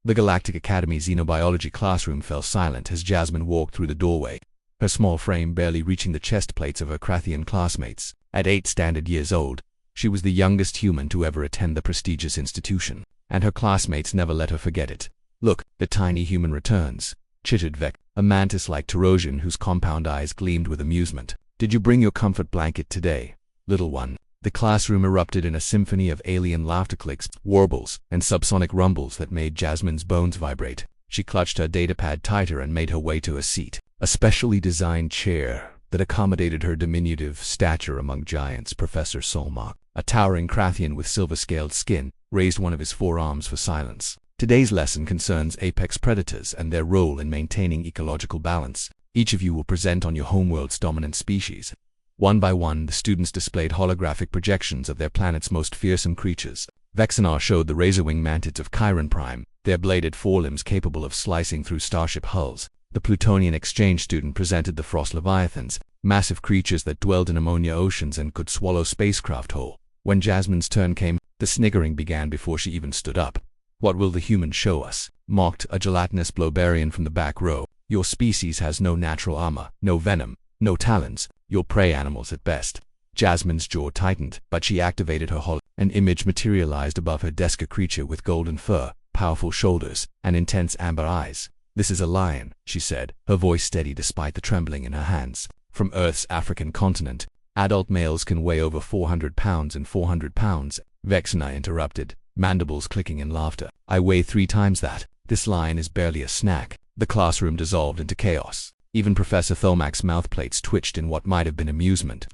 The Galactic Academy xenobiology classroom fell silent as Jasmine walked through the doorway, her small frame barely reaching the chest plates of her Krathian classmates. At 8 standard years old, she was the youngest human to ever attend the prestigious institution, and her classmates never let her forget it. "Look, the tiny human returns," chittered Vec, a mantis-like Terosian whose compound eyes gleamed with amusement. "Did you bring your comfort blanket today, little one?" The classroom erupted in a symphony of alien laughter clicks, warbles, and subsonic rumbles that made Jasmine's bones vibrate. She clutched her datapad tighter and made her way to a seat, a specially designed chair that accommodated her diminutive stature among giants. Professor Solmark, a towering Krathian with silver-scaled skin, raised one of his forearms for silence. "Today's lesson concerns apex predators and their role in maintaining ecological balance. Each of you will present on your homeworld's dominant species." One by one, the students displayed holographic projections of their planet's most fearsome creatures. Vexenar showed the razor-wing mantids of Chiron Prime, their bladed forelimbs capable of slicing through starship hulls. The Plutonian exchange student presented the frost leviathans, massive creatures that dwelled in ammonia oceans and could swallow spacecraft whole. When Jasmine's turn came, the sniggering began before she even stood up. "What will the humans show us?" mocked a gelatinous Blobarian from the back row. "Your species has no natural armor, no venom, no talons. You're prey animals at best." Jasmine's jaw tightened, but she activated her holo. An image materialized above her desk, a creature with golden fur, powerful shoulders, and intense amber eyes. "This is a lion," she said, her voice steady despite the trembling in her hands. "From Earth's African continent. Adult males can weigh over 400 pounds and 400 pounds. Vexenar interrupted, mandibles clicking in laughter. "I weigh 3 times that. This lion is barely a snack." The classroom dissolved into chaos. Even Professor Tholmak's mouthplates twitched in what might have been amusement.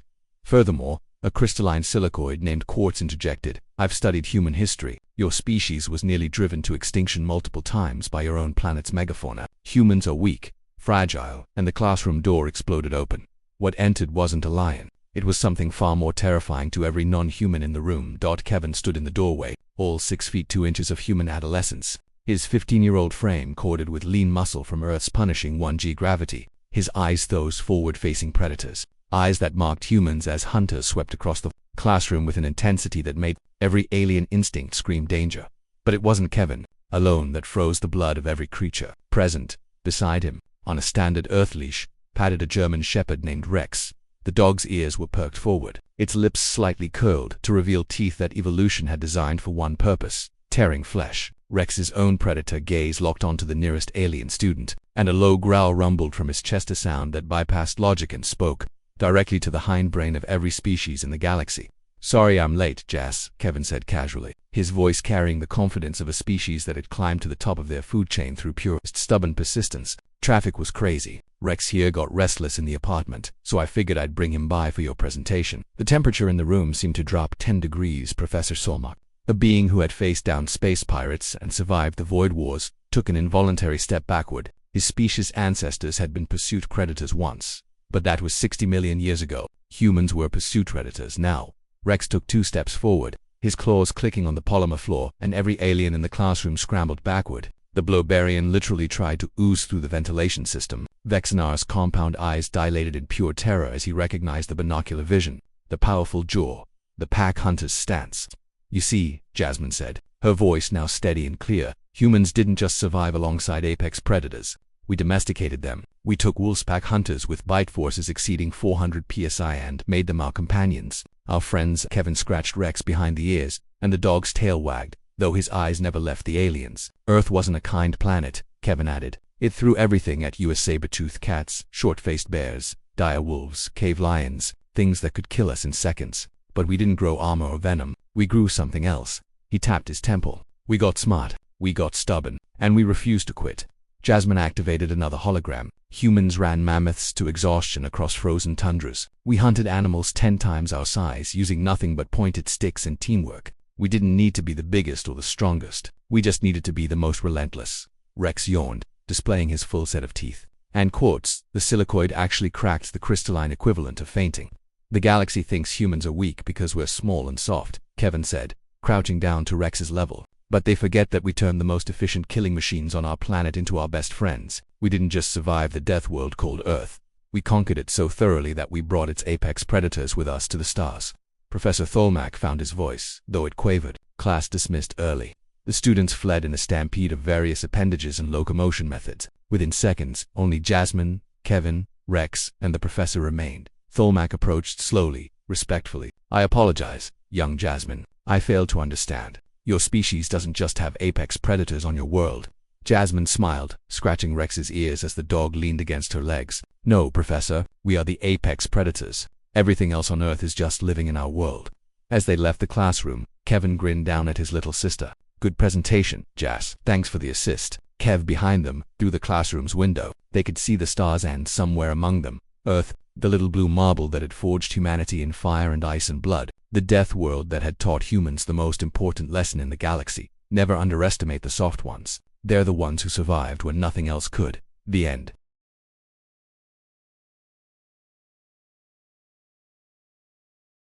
Furthermore, a crystalline silicoid named Quartz interjected, "I've studied human history. Your species was nearly driven to extinction multiple times by your own planet's megafauna. Humans are weak, fragile," and the classroom door exploded open. What entered wasn't a lion. It was something far more terrifying to every non-human in the room. Kevin stood in the doorway, all 6 feet 2 inches of human adolescence. His 15-year-old frame corded with lean muscle from Earth's punishing 1G gravity. His eyes those forward-facing predators. Eyes that marked humans as hunters swept across the classroom with an intensity that made every alien instinct scream danger. But it wasn't Kevin alone that froze the blood of every creature present. Beside him, on a standard Earth leash, padded a German shepherd named Rex. The dog's ears were perked forward, its lips slightly curled to reveal teeth that evolution had designed for one purpose: tearing flesh. Rex's own predator gaze locked onto the nearest alien student, and a low growl rumbled from his chest, a sound that bypassed logic and spoke directly to the hindbrain of every species in the galaxy. "Sorry I'm late, Jas," Kevin said casually, his voice carrying the confidence of a species that had climbed to the top of their food chain through pure stubborn persistence. "Traffic was crazy. Rex here got restless in the apartment, so I figured I'd bring him by for your presentation." The temperature in the room seemed to drop 10 degrees. Professor Solmark, a being who had faced down space pirates and survived the Void Wars, took an involuntary step backward. His species' ancestors had been pursuit predators once, but that was 60 million years ago. Humans were pursuit predators now. Rex took 2 steps forward, his claws clicking on the polymer floor, and every alien in the classroom scrambled backward. The Blobarian literally tried to ooze through the ventilation system. Vexenar's compound eyes dilated in pure terror as he recognized the binocular vision, the powerful jaw, the pack hunter's stance. "You see," Jasmine said, her voice now steady and clear, "humans didn't just survive alongside apex predators. We domesticated them. We took wolfpack hunters with bite forces exceeding 400 psi and made them our companions, our friends." Kevin scratched Rex behind the ears, and the dog's tail wagged, though his eyes never left the aliens. "Earth wasn't a kind planet," Kevin added. "It threw everything at you: saber-toothed cats, short-faced bears, dire wolves, cave lions, things that could kill us in seconds. But we didn't grow armor or venom. We grew something else." He tapped his temple. "We got smart, we got stubborn, and we refused to quit." Jasmine activated another hologram. "Humans ran mammoths to exhaustion across frozen tundras. We hunted animals 10 times our size using nothing but pointed sticks and teamwork. We didn't need to be the biggest or the strongest. We just needed to be the most relentless." Rex yawned, displaying his full set of teeth. "And Quartz, the silicoid, actually cracked the crystalline equivalent of fainting." "The galaxy thinks humans are weak because we're small and soft," Kevin said, crouching down to Rex's level. "But they forget that we turned the most efficient killing machines on our planet into our best friends. We didn't just survive the death world called Earth. We conquered it so thoroughly that we brought its apex predators with us to the stars." Professor Tholmak found his voice, though it quavered. "Class dismissed early." The students fled in a stampede of various appendages and locomotion methods. Within seconds, only Jasmine, Kevin, Rex, and the professor remained. Tholmak approached slowly, respectfully. "I apologize, young Jasmine. I failed to understand. Your species doesn't just have apex predators on your world." Jasmine smiled, scratching Rex's ears as the dog leaned against her legs. "No, Professor, we are the apex predators. Everything else on Earth is just living in our world." As they left the classroom, Kevin grinned down at his little sister. "Good presentation, Jas. Thanks for the assist." Kev behind them, through the classroom's window, they could see the stars and somewhere among them, Earth, the little blue marble that had forged humanity in fire and ice and blood, the death world that had taught humans the most important lesson in the galaxy. Never underestimate the soft ones. They're the ones who survived when nothing else could. The end.